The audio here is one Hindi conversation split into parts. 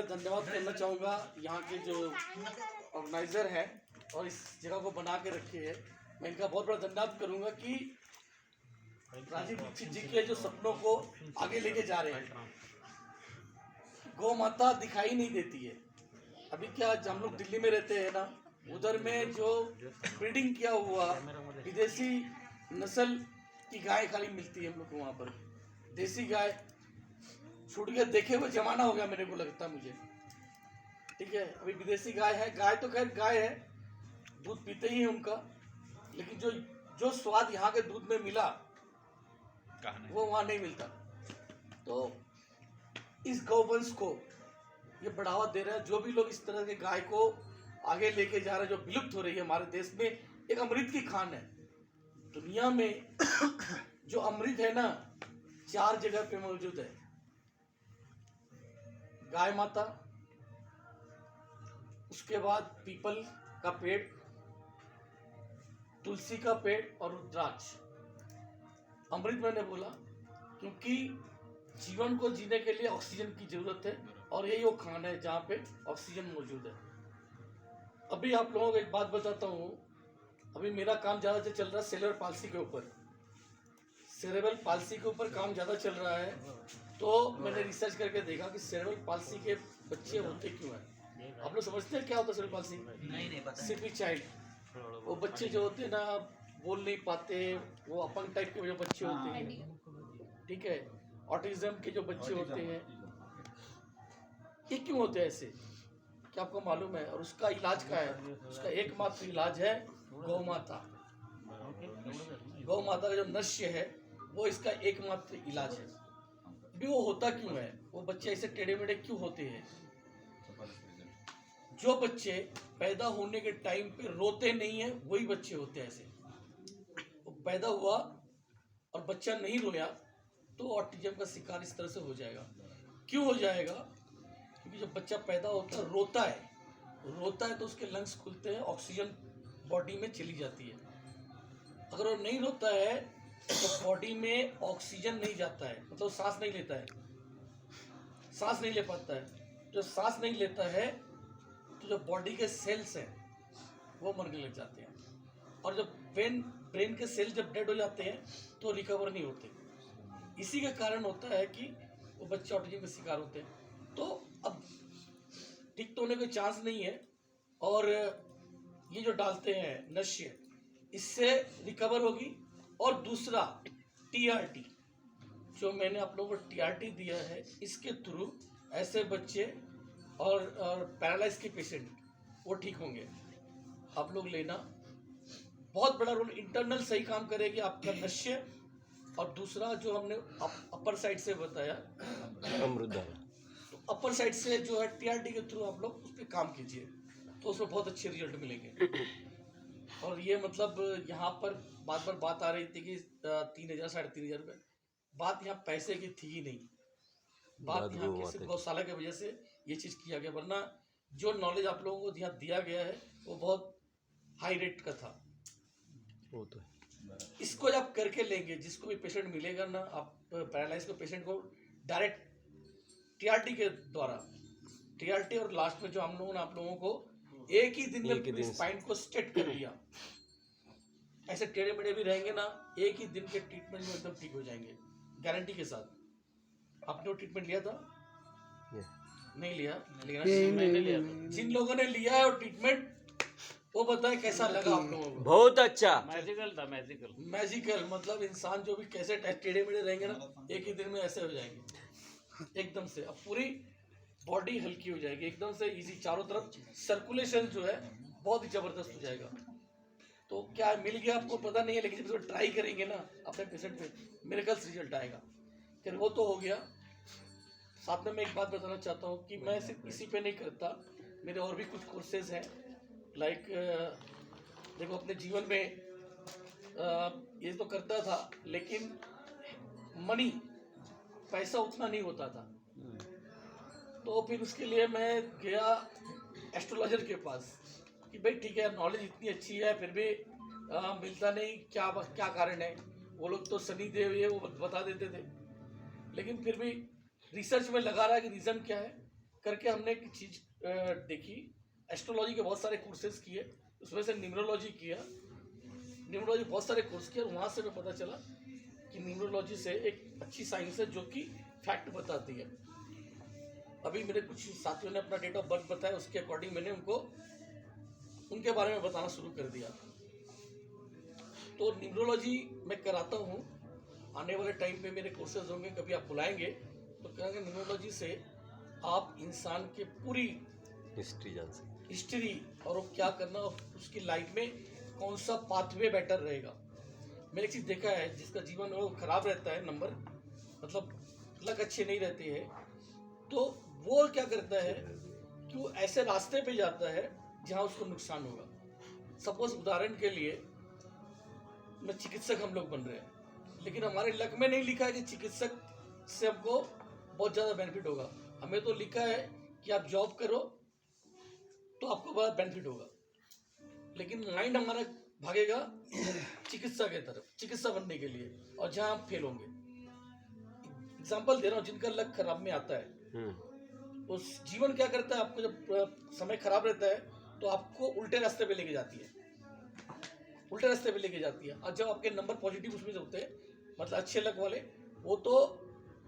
पहले धन्यवाद करना चाहूँगा यहाँ के जो ऑर्गेनाइज़र हैं और इस जगह को बना के रखे हैं। मैं इनका बहुत बड़ा धन्यवाद करूँगा कि राजीव दीक्षित जी के जो सपनों को आगे लेके जा रहे हैं। गौ माता दिखाई नहीं देती है। अभी क्या हम लोग दिल्ली में रहते हैं ना, उधर में जो ब्रीडिंग किया हुआ विदेशी नस्ल की गाय खाली मिलती है हम लोग को। वहाँ पर देसी गाय छूट के देखे हुए जमाना हो गया मेरे को लगता है मुझे। ठीक है, अभी विदेशी गाय है। गाय तो खैर गाय है, दूध पीते ही हैं उनका, लेकिन जो स्वाद यहाँ के दूध में मिला वो वहाँ नहीं मिलता। तो इस गौवंश को ये बढ़ावा दे रहा है। जो भी लोग इस तरह के गाय को आगे लेके जा रहे हैं, जो विलुप्त हो रही है हमारे देश में, एक अमृत की खान है। दुनिया में जो अमृत है ना, 4 जगह पे मौजूद है। गाय माता, उसके बाद पीपल का पेड़, तुलसी का पेड़ और रुद्राक्ष। अमृत मैंने बोला क्योंकि जीवन को जीने के लिए ऑक्सीजन की जरूरत है और यही वो खान है जहाँ पे ऑक्सीजन मौजूद है। अभी आप लोगों को एक बात बताता हूँ। अभी मेरा काम ज़्यादा चल रहा है सेरेब्रल पाल्सी के ऊपर। सेरेब्रल पाल्सी के ऊपर काम ज़्यादा चल रहा है। तो मैंने रिसर्च करके देखा कि सेरेब्रल पाल्सी के बच्चे होते क्यों हैं। आप लोग समझते हैं क्या होता है सेरेब्रल पाल्सी? नहीं पता। सिपी चाइल्ड, वो बच्चे जो होते हैं ना, बोल नहीं पाते, वो अपंग टाइप के जो बच्चे होते हैं, ठीक है, ऑटिज्म के जो बच्चे होते हैं, ये क्यों होते हैं ऐसे, क्या आपको मालूम है? और उसका इलाज क्या है? उसका एकमात्र इलाज है गौ माता। गौ माता का जो नश्य है वो इसका एकमात्र इलाज है। भी वो होता क्यों है? वो बच्चे ऐसे टेढ़े मेढ़े क्यों होते हैं? जो बच्चे पैदा होने के टाइम पे रोते नहीं है वही बच्चे होते हैं ऐसे। वो पैदा हुआ और बच्चा नहीं रोया तो ऑटिज्म का शिकार इस तरह से हो जाएगा। क्यों हो जाएगा? क्योंकि जब बच्चा पैदा होता है रोता है तो उसके लंग्स खुलते हैं, ऑक्सीजन बॉडी में चली जाती है। अगर वो नहीं रोता है तो बॉडी में ऑक्सीजन नहीं जाता है, मतलब सांस नहीं लेता है, सांस नहीं ले पाता है। जो सांस नहीं लेता है तो जो बॉडी के सेल्स हैं वो मरने लग जाते हैं। और जब ब्रेन के सेल जब डेड हो जाते हैं तो रिकवर नहीं होते। इसी का कारण होता है कि वो बच्चे ऑटिज्म का शिकार होते हैं। तो अब ठीक तो होने का चांस नहीं है। और ये जो डालते हैं नश्य, इससे रिकवर होगी। और दूसरा टीआरटी, जो मैंने आप लोगों को टीआरटी दिया है, इसके थ्रू ऐसे बच्चे और पैरालाइज के पेशेंट वो ठीक होंगे। आप लोग लेना, बहुत बड़ा रोल इंटरनल सही काम करेगी आपका नश्य। और दूसरा जो हमने अपर साइड से बताया अमृता, तो अपर साइड से जो है टीआरटी के थ्रू आप लोग उस पर काम कीजिए तो उसमें बहुत अच्छे रिजल्ट मिलेंगे। और ये मतलब यहाँ पर बात आ रही थी कि 3,000 3,500 रुपये। बात यहाँ पैसे की थी ही नहीं, बात यहाँ की सिर्फ गौशाला की वजह से ये चीज़ किया गया। वरना जो नॉलेज आप लोगों को यहाँ दिया गया है वो बहुत हाई रेट का था। वो तो इसको जब करके लेंगे, जिसको भी पेशेंट मिलेगा ना, आप पैरालाइज को पेशेंट को डायरेक्ट टीआरटी के द्वारा, टीआरटी और लास्ट में जो हम लोगों ने आप लोगों को एक ही दिन में स्पाइन को स्ट्रेट कर दिया। ऐसे टेढ़े मेढ़े भी रहेंगे ना, एक ही दिन के ट्रीटमेंट में एकदम ठीक हो जाएंगे, गारंटी के साथ। आपने वो ट्रीटमेंट लिया था? नहीं लिया? मैंने लिया था। जिन लोगों ने लिया है वो ट्रीटमेंट, वो बताए कैसा लगा आप लोगों को? बहुत अच्छा, मैजिकल था। मैजिकल मतलब इंसान जो भी कैसे टेढ़े मेढ़े रहेंगे ना, एक ही दिन में ऐसे हो जाएंगे एकदम से। अब पूरी बॉडी हल्की हो जाएगी एकदम से, इजी, चारों तरफ सर्कुलेशन जो है बहुत ही जबरदस्त हो जाएगा। तो क्या मिल गया आपको पता नहीं है, लेकिन जब ट्राई करेंगे ना अपने पेशेंट पे, मिरेकल्स रिजल्ट आएगा। फिर वो तो हो गया। साथ में मैं एक बात बताना चाहता हूँ कि मैं सिर्फ इसी पे नहीं करता, मेरे और भी कुछ कोर्सेज हैं। लाइक देखो, अपने जीवन में ये तो करता था, लेकिन मनी, पैसा उतना नहीं होता था। तो फिर उसके लिए मैं गया एस्ट्रोलॉजर के पास कि भाई ठीक है, नॉलेज इतनी अच्छी है फिर भी मिलता नहीं, क्या कारण है? वो लोग तो शनि देव ये वो बता देते थे, लेकिन फिर भी रिसर्च में लगा रहा है कि रीज़न क्या है। करके हमने एक चीज़ देखी, एस्ट्रोलॉजी के बहुत सारे कोर्सेज किए, उसमें से न्यूमरोलॉजी किया, न्यूमरोलॉजी बहुत सारे कोर्स किए और वहाँ से हमें पता चला कि न्यूमरोलॉजी से एक अच्छी साइंस है जो कि फैक्ट बताती है। अभी मेरे कुछ साथियों ने अपना डेट ऑफ बर्थ बताया, उसके अकॉर्डिंग मैंने उनको उनके बारे में बताना शुरू कर दिया। तो न्यूमरोलॉजी मैं कराता हूँ, आने वाले टाइम पे मेरे कोर्सेज होंगे, कभी आप बुलाएंगे तो कहेंगे न्यूमरोलॉजी से आप इंसान के पूरी हिस्ट्री जान सकते। हिस्ट्री और वो क्या करना और उसकी लाइफ में कौन सा पाथवे बेटर रहेगा। मैंने एक चीज़ देखा है, जिसका जीवन वो खराब रहता है, नंबर मतलब लक अच्छे नहीं रहते हैं, तो वो क्या करता है कि वो ऐसे रास्ते पे जाता है जहाँ उसको नुकसान होगा। सपोज उदाहरण के लिए मैं चिकित्सक हम लोग बन रहे हैं, लेकिन हमारे लक में नहीं लिखा है कि चिकित्सक से हमको बहुत ज़्यादा बेनिफिट होगा। हमें तो लिखा है कि आप जॉब करो तो आपको बड़ा बेनिफिट होगा, लेकिन माइंड हमारा भागेगा चिकित्सा के तरफ, चिकित्सा बनने के लिए, और जहाँ आप फेल होंगे। एग्जाम्पल दे रहा हूँ, जिनका लक खराब में आता है उस जीवन क्या करता है, आपको जब समय खराब रहता है तो आपको उल्टे रास्ते पे लेके जाती है, उल्टे रास्ते पे लेके जाती है। और जब आपके नंबर पॉजिटिव उसमें होते हैं, मतलब अच्छे लक वाले, वो तो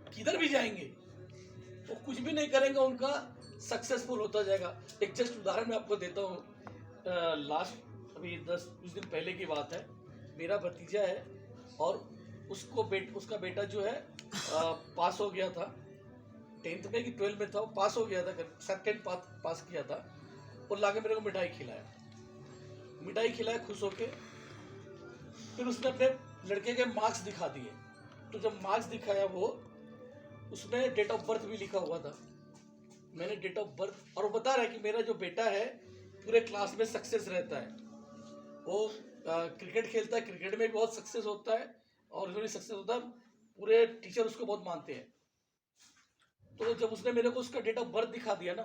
किधर भी जाएंगे, वो कुछ भी नहीं करेंगे, उनका सक्सेसफुल होता जाएगा। एक जस्ट उदाहरण मैं आपको देता हूँ, लास्ट अभी 10 दिन पहले की बात है। मेरा भतीजा है और उसका बेटा जो है पास हो गया था 10th में कि 12th में था, वो पास हो गया था, सेकंड पास किया था, और लाके मेरे को मिठाई खिलाया खुश होके। फिर उसने अपने लड़के के मार्क्स दिखा दिए, तो जब मार्क्स दिखाया वो उसमें डेट ऑफ बर्थ भी लिखा हुआ था। मैंने डेट ऑफ बर्थ, और वो बता रहा है कि मेरा जो बेटा है पूरे क्लास में सक्सेस रहता है, वो क्रिकेट खेलता है, क्रिकेट में भी बहुत सक्सेस होता है और उसमें भी सक्सेस होता है, पूरे टीचर उसको बहुत मानते हैं। तो जब उसने मेरे को उसका डेट ऑफ बर्थ दिखा दिया ना,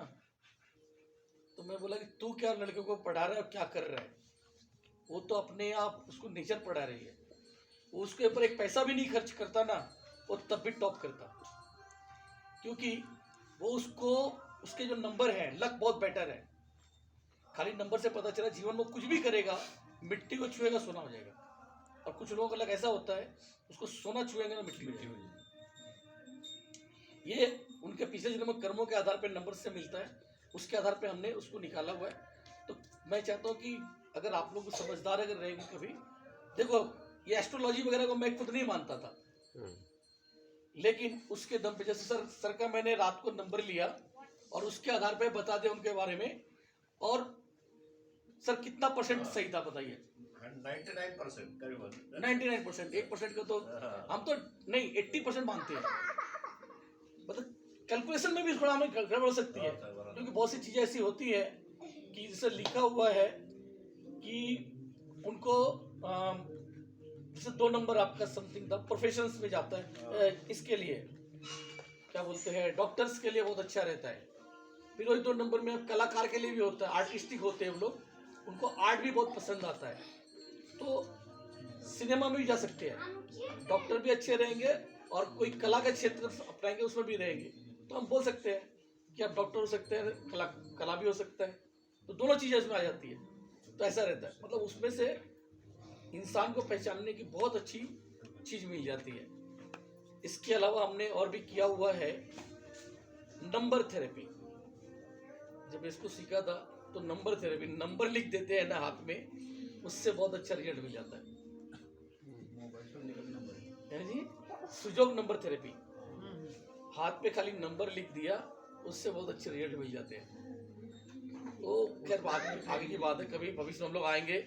तो मैं बोला कि तू क्या लड़के को पढ़ा रहा है और क्या कर रहा है। वो तो अपने आप उसको नेचर पढ़ा रही है, वो उसके ऊपर एक पैसा भी नहीं खर्च करता ना, वो तब भी टॉप करता, क्योंकि वो उसको उसके जो नंबर हैं, लक बहुत बेटर है। खाली नंबर से पता चला जीवन में कुछ भी करेगा, मिट्टी को छुएगा सोना हो जाएगा। और कुछ लोगों का लक ऐसा होता है, उसको सोना छुएंगे ना मिट्टी हो जाएगी। ये उनके पिछले जन्म कर्मों के आधार पर नंबर से मिलता है, उसके आधार पे हमने उसको निकाला हुआ है। तो मैं चाहता हूँ कि अगर आप लोग समझदार अगर रहेंगे कभी, देखो ये एस्ट्रोलॉजी वगैरह को मैं खुद नहीं मानता था, लेकिन उसके दम पे जैसे सर का मैंने रात को नंबर लिया और उसके आधार पे बता दिया उनके बारे में, और सर कितना परसेंट सही था बताइए? 99% करीबन 99%। 1% का तो हम तो नहीं 80% मानते हैं। मतलब कैलकुलेशन में भी थोड़ा हमें गड़बड़ हो सकती है, क्योंकि बहुत सी चीज़ें ऐसी होती है कि जैसे लिखा हुआ है कि उनको जैसे 2 नंबर आपका समथिंग था, प्रोफेशंस में जाता है, इसके लिए क्या बोलते हैं, डॉक्टर्स के लिए बहुत अच्छा रहता है। फिर वही 2 नंबर में कलाकार के लिए भी होता है, आर्टिस्टिक होते हैं लोग, उनको आर्ट भी बहुत पसंद आता है, तो सिनेमा में भी जा सकते हैं, डॉक्टर भी अच्छे रहेंगे और कोई कला का क्षेत्र अपनाएंगे उसमें भी रहेंगे, तो हम बोल सकते हैं कि आप डॉक्टर हो सकते हैं, कला भी हो सकता है, तो दोनों चीज़ें इसमें आ जाती है। तो ऐसा रहता है, मतलब उसमें से इंसान को पहचानने की बहुत अच्छी चीज़ मिल जाती है। इसके अलावा हमने और भी किया हुआ है नंबर थेरेपी। जब इसको सीखा था तो नंबर थेरेपी, नंबर लिख देते हैं ना हाथ में, उससे बहुत अच्छा रिजल्ट मिल जाता है जी। सुजोग नंबर थेरेपी, हाथ पे खाली नंबर लिख दिया, उससे बहुत अच्छे रिजल्ट मिल जाते हैं। तो खैर आगे की बात है, कभी भविष्य में हम लोग आएंगे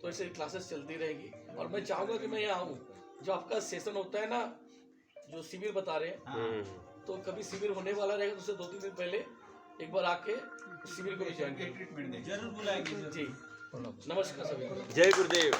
तो ऐसे क्लासेस चलती रहेगी। और मैं चाहूँगा कि मैं यहाँ आऊँ, जो आपका सेशन होता है ना, जो शिविर बता रहे हैं, तो कभी शिविर होने वाला रहेगा तो उससे 2-3 दिन पहले एक बार आके शिविर को भी ज्वाइन करें। ट्रीटमेंट जरूर बुलाएंगे जी, नमस्कार सभी को। जय गुरुदेव।